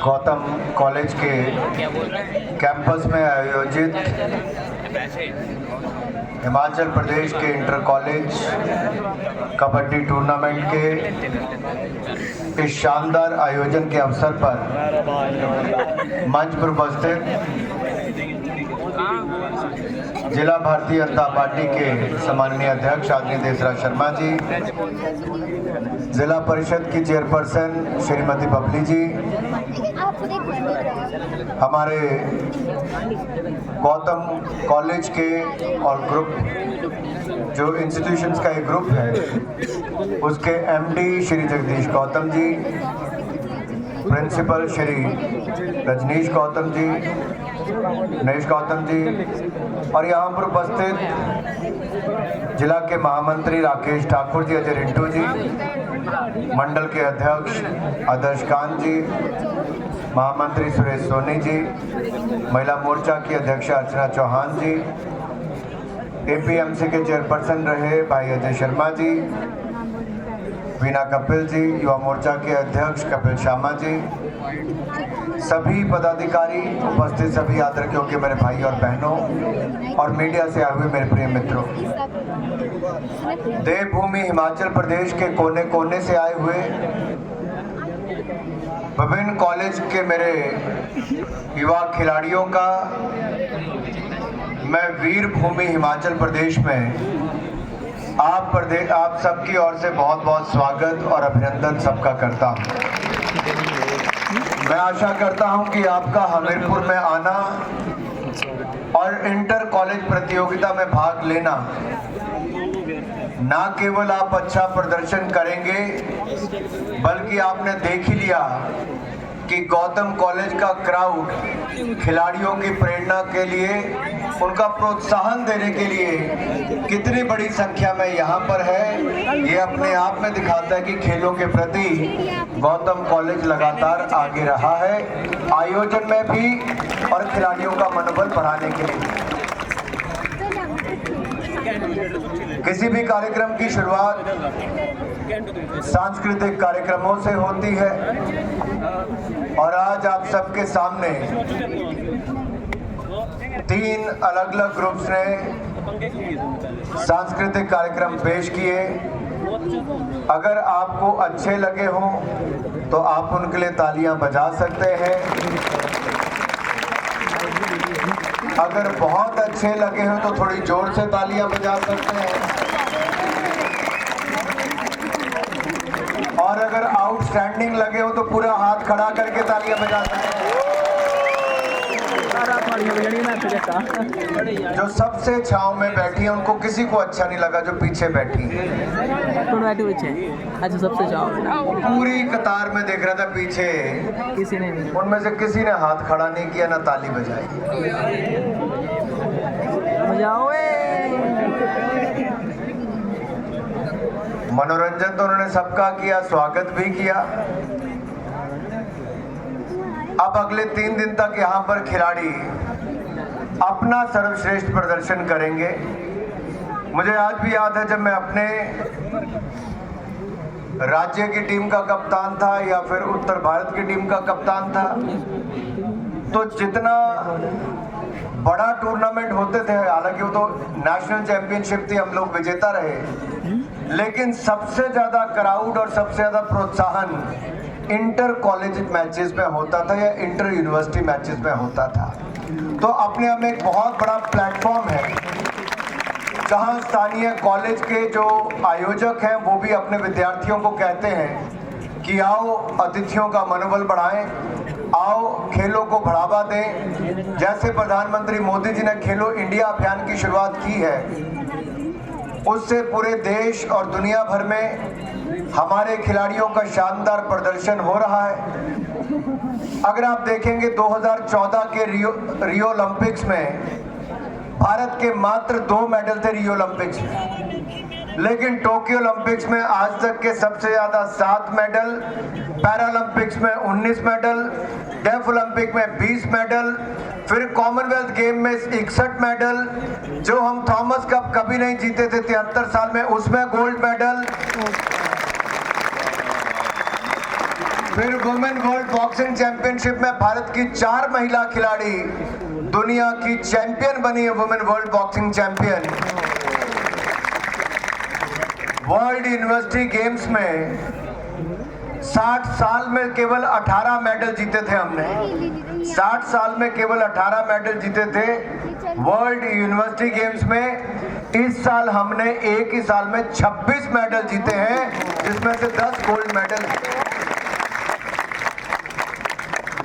Gautam college के campus में आयोजित हिमाचल प्रदेश के इंटर कॉलेज कबड्डी टूर्नामेंट के इस शानदार आयोजन के अवसर पर मंच पर उपस्थित जिला भारतीय जनता पार्टी के सम्माननीय अध्यक्ष आदरणीय देसराज शर्मा जी, जिला परिषद की चेयरपर्सन श्रीमती बबली जी, हमारे गौतम कॉलेज के और ग्रुप जो इंस्टीट्यूशंस का एक ग्रुप है उसके एमडी श्री जगदीश गौतम जी, प्रिंसिपल श्री रजनीश गौतम जी, नरेश गौतम जी और यहाँ पर उपस्थित जिला के महामंत्री राकेश ठाकुर जी, अजय रिंटू जी, मंडल के अध्यक्ष आदर्श कांत जी, महामंत्री सुरेश सोनी जी, महिला मोर्चा की अध्यक्ष अर्चना चौहान जी, एपीएमसी के चेयरपर्सन रहे भाई अजय शर्मा जी, वीना कपिल जी, युवा मोर्चा के अध्यक्ष कपिल शर्मा जी, सभी पदाधिकारी उपस्थित, सभी आदरणीयों के मेरे भाई और बहनों और मीडिया से आए हुए मेरे प्रिय मित्रों, देवभूमि हिमाचल प्रदेश के कोने कोने से आए हुए विभिन्न कॉलेज के मेरे युवा खिलाड़ियों का मैं वीर भूमि हिमाचल प्रदेश में आप सबकी ओर से बहुत बहुत स्वागत और अभिनंदन सबका करता हूँ। मैं आशा करता हूँ कि आपका हमीरपुर में आना और इंटर कॉलेज प्रतियोगिता में भाग लेना ना केवल आप अच्छा प्रदर्शन करेंगे बल्कि आपने देख ही लिया कि गौतम कॉलेज का क्राउड खिलाड़ियों की प्रेरणा के लिए, उनका प्रोत्साहन देने के लिए कितनी बड़ी संख्या में यहाँ पर है। ये अपने आप में दिखाता है कि खेलों के प्रति गौतम कॉलेज लगातार आगे रहा है, आयोजन में भी और खिलाड़ियों का मनोबल बढ़ाने के लिए। किसी भी कार्यक्रम की शुरुआत सांस्कृतिक कार्यक्रमों से होती है और आज आप सबके सामने 3 अलग अलग ग्रुप्स ने सांस्कृतिक कार्यक्रम पेश किए। अगर आपको अच्छे लगे हों तो आप उनके लिए तालियां बजा सकते हैं, अगर बहुत अच्छे लगे हो तो थोड़ी जोर से तालियां बजा सकते हैं और अगर आउटस्टैंडिंग लगे हो तो पूरा हाथ खड़ा करके तालियां बजा सकते हैं। जो सबसे छांव में बैठी है उनको किसी को अच्छा नहीं लगा, जो पीछे बैठी है। अच्छा, सबसे छांव पूरी कतार में देख रहा था पीछे, किसी ने नहीं, उनमें से किसी ने हाथ खड़ा नहीं किया ना ताली बजाई। मनोरंजन तो उन्होंने सबका किया, स्वागत भी किया। अब अगले 3 दिन तक यहाँ पर खिलाड़ी अपना सर्वश्रेष्ठ प्रदर्शन करेंगे। मुझे आज भी याद है जब मैं अपने राज्य की टीम का कप्तान था या फिर उत्तर भारत की टीम का कप्तान था, तो जितना बड़ा टूर्नामेंट होते थे, हालांकि वो तो नेशनल चैंपियनशिप थी, हम लोग विजेता रहे, लेकिन सबसे ज्यादा क्राउड और सबसे ज्यादा प्रोत्साहन इंटर कॉलेज मैचेस में होता था या इंटर यूनिवर्सिटी मैचेस में होता था। तो अपने आप में एक बहुत बड़ा प्लेटफॉर्म है जहां स्थानीय कॉलेज के जो आयोजक हैं वो भी अपने विद्यार्थियों को कहते हैं कि आओ अतिथियों का मनोबल बढ़ाएं, आओ खेलों को बढ़ावा दें। जैसे प्रधानमंत्री मोदी जी ने खेलो इंडिया अभियान की शुरुआत की है, उससे पूरे देश और दुनिया भर में हमारे खिलाड़ियों का शानदार प्रदर्शन हो रहा है। अगर आप देखेंगे 2014 के रियो ओलंपिक्स में भारत के मात्र 2 मेडल थे रियो ओलंपिक्स में, लेकिन टोक्यो ओलंपिक्स में आज तक के सबसे ज्यादा 7 मेडल, पैरालंपिक्स में 19 मेडल, डेफ ओलंपिक में 20 मेडल, फिर कॉमनवेल्थ गेम में 61 मेडल, जो हम थॉमस कप कभी नहीं जीते थे 73 साल में, उसमें गोल्ड मेडल। फिर वुमेन वर्ल्ड बॉक्सिंग चैंपियनशिप में भारत की 4 महिला खिलाड़ी दुनिया की चैंपियन बनी है, women world boxing champion. World university games में 60 साल में केवल 18 मेडल जीते थे हमने। 60 साल में केवल 18 मेडल जीते थे वर्ल्ड यूनिवर्सिटी गेम्स में। इस साल हमने एक ही साल में 26 मेडल जीते हैं, जिसमें से 10 गोल्ड मेडल हैं।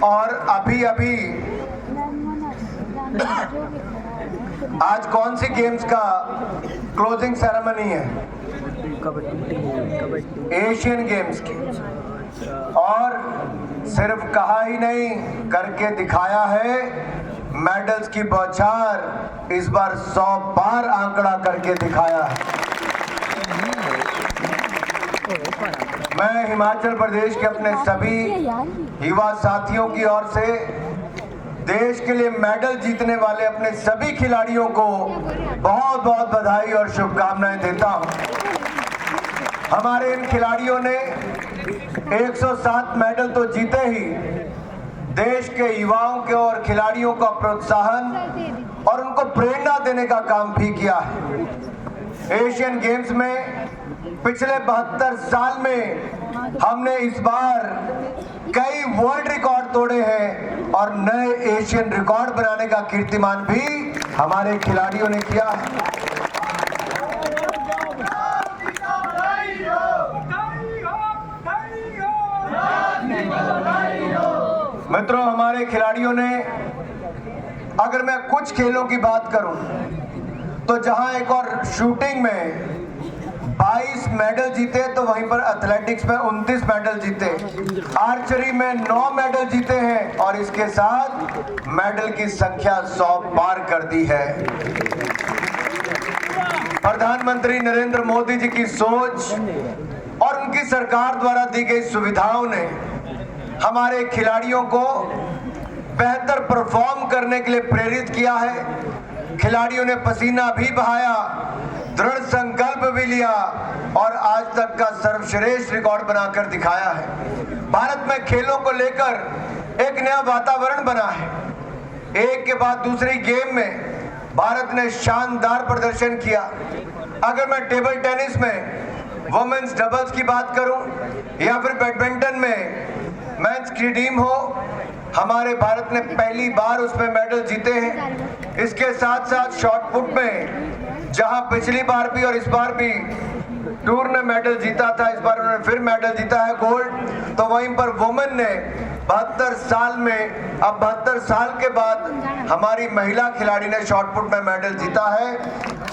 और अभी आज कौन सी गेम्स का क्लोजिंग सेरेमनी है? एशियन गेम्स की। और सिर्फ कहा ही नहीं, करके दिखाया है। मेडल्स की बौछार इस बार 100 पार आंकड़ा करके दिखाया है। मैं हिमाचल प्रदेश के अपने सभी युवा साथियों की ओर से देश के लिए मेडल जीतने वाले अपने सभी खिलाड़ियों को बहुत बहुत बधाई और शुभकामनाएं देता हूं। हमारे इन खिलाड़ियों ने 107 मेडल तो जीते ही, देश के युवाओं के और खिलाड़ियों का प्रोत्साहन और उनको प्रेरणा देने का काम भी किया है। एशियन गेम्स में पिछले 72 साल में हमने इस बार कई वर्ल्ड रिकॉर्ड तोड़े हैं और नए एशियन रिकॉर्ड बनाने का कीर्तिमान भी हमारे खिलाड़ियों ने किया है। मित्रों, हमारे खिलाड़ियों ने, अगर मैं कुछ खेलों की बात करूं तो जहां एक और शूटिंग में 22 मेडल जीते, तो वहीं पर एथलेटिक्स में 29 मेडल जीते, आर्चरी में 9 मेडल जीते हैं और इसके साथ मेडल की संख्या 100 पार कर दी है। प्रधानमंत्री नरेंद्र मोदी जी की सोच और उनकी सरकार द्वारा दी गई सुविधाओं ने हमारे खिलाड़ियों को बेहतर परफॉर्म करने के लिए प्रेरित किया है। खिलाड़ियों ने पसीना भी बहाया, दृढ़ संकल्प भी लिया और आज तक का सर्वश्रेष्ठ रिकॉर्ड बनाकर दिखाया है। भारत में खेलों को लेकर एक नया वातावरण बना है। एक के बाद दूसरी गेम में भारत ने शानदार प्रदर्शन किया। अगर मैं टेबल टेनिस में वुमेन्स डबल्स की बात करूं या फिर बैडमिंटन में मेंस की टीम हो, हमारे भारत ने पहली बार उसमें मेडल जीते हैं। इसके साथ साथ शॉट पुट में, जहां पिछली बार भी और इस बार भी टूर ने मेडल जीता था, इस बार उन्होंने फिर मेडल जीता है गोल्ड। तो वहीं पर वुमेन ने 72 साल में, अब 72 साल के बाद हमारी महिला खिलाड़ी ने शॉट पुट में मेडल जीता है।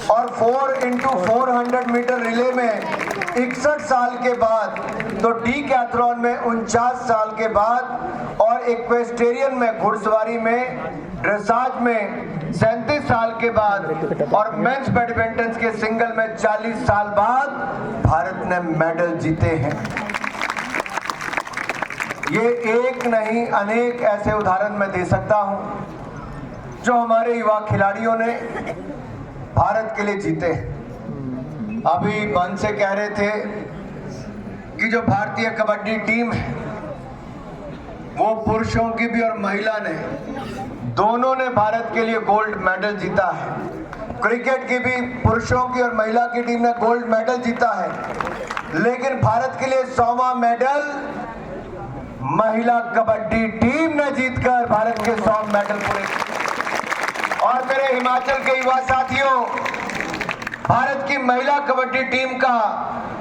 और 4x400 मीटर रिले में 61 साल के बाद, तो डीकैथलॉन में 49 साल के बाद और इक्वेस्टेरियन में घुड़सवारी में, ड्रेसाज में 37 साल के बाद और मेंस बैडमिंटन के सिंगल में 40 साल बाद भारत ने मेडल जीते हैं। ये एक नहीं अनेक ऐसे उदाहरण मैं दे सकता हूं जो हमारे युवा खिलाड़ियों ने भारत के लिए जीते हैं। अभी मंच से कह रहे थे कि जो भारतीय कबड्डी टीम है वो पुरुषों की भी और महिला ने, दोनों ने भारत के लिए गोल्ड मेडल जीता है। क्रिकेट की भी पुरुषों की और महिला की टीम ने गोल्ड मेडल जीता है, लेकिन भारत के लिए 100वां मेडल महिला कबड्डी टीम ने जीतकर भारत के 100 मेडल पूरे किए। और मेरे हिमाचल के युवा साथियों, भारत की महिला कबड्डी टीम का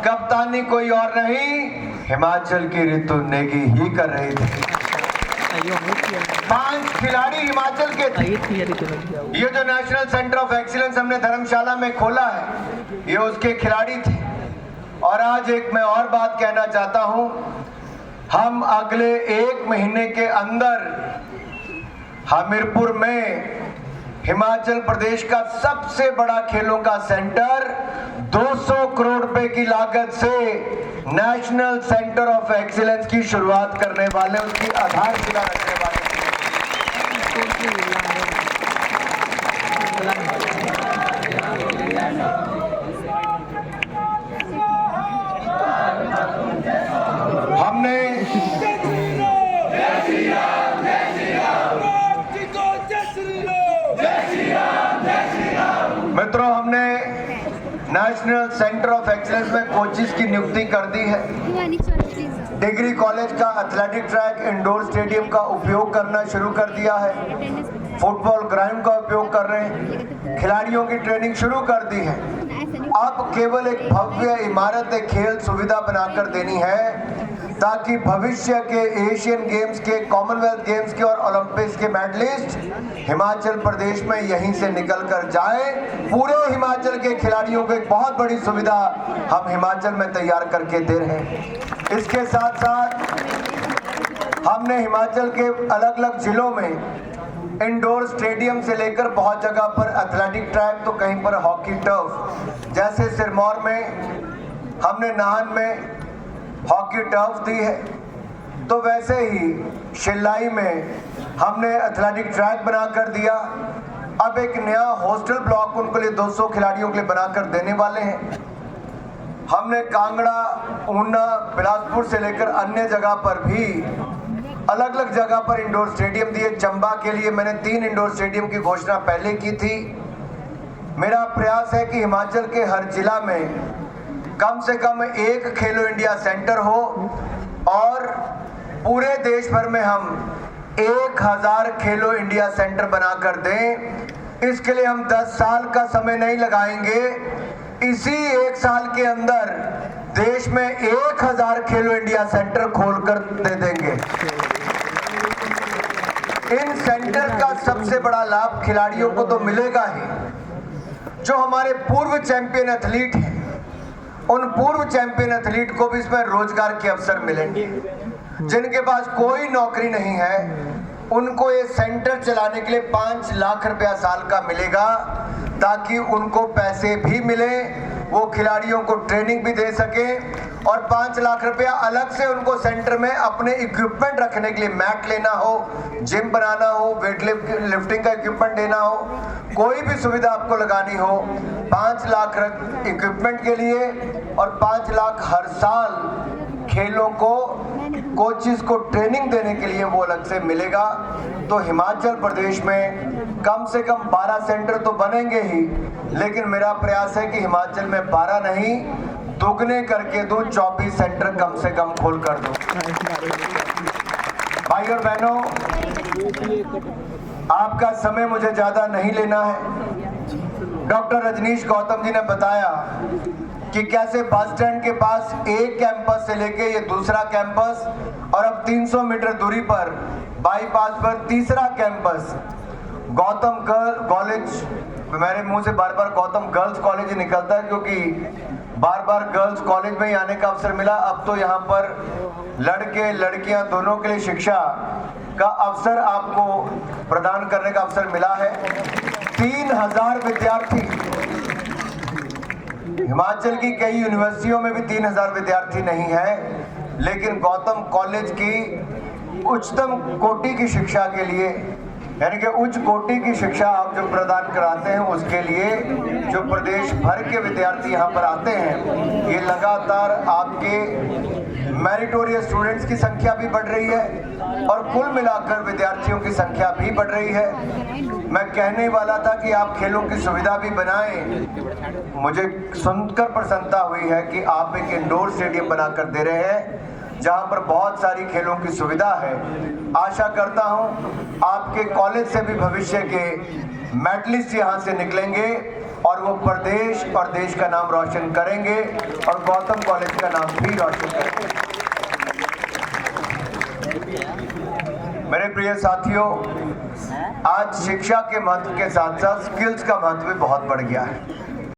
कप्तानी कोई और नहीं, हिमाचल की ऋतु नेगी ही कर रही थी। 5 खिलाड़ी हिमाचल के थे। ये जो नेशनल सेंटर ऑफ एक्सीलेंस हमने धर्मशाला में खोला है, ये उसके खिलाड़ी थे। और आज एक मैं और बात कहना चाहता हूं, हम अगले 1 महीने के अंदर हमीरपुर में हिमाचल प्रदेश का सबसे बड़ा खेलों का सेंटर 200 करोड़ रुपए की लागत से नेशनल सेंटर ऑफ एक्सीलेंस की शुरुआत करने वाले, उसकी आधारशिला रखने वाले। हमने सेंटर ऑफ एक्सीलेंस में कोचेस की नियुक्ति कर दी है। डिग्री कॉलेज का एथलेटिक ट्रैक इंडोर स्टेडियम का उपयोग करना शुरू कर दिया है। फुटबॉल ग्राउंड का उपयोग कर रहे हैं। खिलाड़ियों की ट्रेनिंग शुरू कर दी है। अब केवल एक भव्य इमारत एक खेल सुविधा बनाकर देनी है ताकि भविष्य के एशियन गेम्स के, कॉमनवेल्थ गेम्स के और ओलंपिक्स के मेडलिस्ट हिमाचल प्रदेश में यहीं से निकल कर जाए। पूरे हिमाचल के खिलाड़ियों को एक बहुत बड़ी सुविधा हम हिमाचल में तैयार करके दे रहे हैं। इसके साथ साथ हमने हिमाचल के अलग अलग जिलों में इंडोर स्टेडियम से लेकर बहुत जगह पर एथलेटिक ट्रैक, तो कहीं पर हॉकी टर्फ, जैसे सिरमौर में हमने नाहन में हॉकी टर्फ दी है, तो वैसे ही शिलाई में हमने एथलेटिक ट्रैक बना कर दिया। अब एक नया हॉस्टल ब्लॉक उनके लिए 200 खिलाड़ियों के लिए बनाकर देने वाले हैं। हमने कांगड़ा, ऊना, बिलासपुर से लेकर अन्य जगह पर भी अलग अलग जगह पर इंडोर स्टेडियम दिए। चंबा के लिए मैंने 3 इंडोर स्टेडियम की घोषणा पहले की थी। मेरा प्रयास है कि हिमाचल के हर जिला में कम से कम एक खेलो इंडिया सेंटर हो और पूरे देश भर में हम 1000 खेलो इंडिया सेंटर बनाकर दें। इसके लिए हम 10 साल का समय नहीं लगाएंगे। इसी 1 साल के अंदर देश में 1000 खेलो इंडिया सेंटर खोलकर दे देंगे। इन सेंटर का सबसे बड़ा लाभ खिलाड़ियों को तो मिलेगा ही। जो हमारे पूर्व चैंपियन एथलीट हैं, उन पूर्व चैंपियन एथलीट को भी इसमें रोजगार के अवसर मिलेंगे। जिनके पास कोई नौकरी नहीं है, उनको ये सेंटर चलाने के लिए 5 लाख रुपया साल का मिलेगा, ताकि उनको पैसे भी मिले, वो खिलाड़ियों को ट्रेनिंग भी दे सके और 5 लाख रुपया अलग से उनको सेंटर में अपने इक्विपमेंट रखने के लिए, मैट लेना हो, जिम बनाना हो, वेट लिफ्टिंग का इक्विपमेंट लेना हो, कोई भी सुविधा आपको लगानी हो, 5 लाख इक्विपमेंट के लिए और 5 लाख हर साल खेलों को, कोचेस को ट्रेनिंग देने के लिए वो अलग से मिलेगा। तो हिमाचल प्रदेश में कम से कम 12 सेंटर तो बनेंगे ही, लेकिन मेरा प्रयास है कि हिमाचल में 12 नहीं, दोगुने करके दूं, 24 सेंटर कम से कम खोल कर दूं। भाई और बहनों, आपका समय मुझे ज्यादा नहीं लेना है। डॉक्टर रजनीश गौतम जी ने बताया कि कैसे बस स्टैंड के पास एक कैंपस से लेके ये दूसरा कैंपस और अब 300 मीटर दूरी पर बाईपास पर तीसरा कैंपस गौतम कॉलेज। मेरे मुंह से बार बार गौतम गर्ल्स कॉलेज ही निकलता है, क्योंकि बार बार गर्ल्स कॉलेज में ही आने का अवसर मिला। अब तो यहाँ पर लड़के लड़कियां दोनों के लिए शिक्षा का अवसर आपको प्रदान करने का अवसर मिला है। 3000 विद्यार्थी, हिमाचल की कई यूनिवर्सिटियों में भी 3000 विद्यार्थी नहीं है, लेकिन गौतम कॉलेज की उच्चतम कोटि की शिक्षा के लिए, यानी कि उच्च कोटि की शिक्षा आप जो प्रदान कराते हैं, उसके लिए जो प्रदेश भर के विद्यार्थी यहाँ पर आते हैं, ये लगातार आपके मेरिटोरियस स्टूडेंट्स की संख्या भी बढ़ रही है और कुल मिलाकर विद्यार्थियों की संख्या भी बढ़ रही है। मैं कहने वाला था कि आप खेलों की सुविधा भी बनाएं। मुझे सुनकर प्रसन्नता हुई है कि आप एक इंडोर स्टेडियम बनाकर दे रहे हैं, जहां पर बहुत सारी खेलों की सुविधा है। आशा करता हूं आपके कॉलेज से भी भविष्य के मेडलिस्ट यहां से निकलेंगे और वो प्रदेश और देश का नाम रोशन करेंगे और गौतम कॉलेज का नाम भी रोशन करेंगे। मेरे प्रिय साथियों, आज शिक्षा के महत्व के साथ साथ स्किल्स का महत्व भी बहुत बढ़ गया है।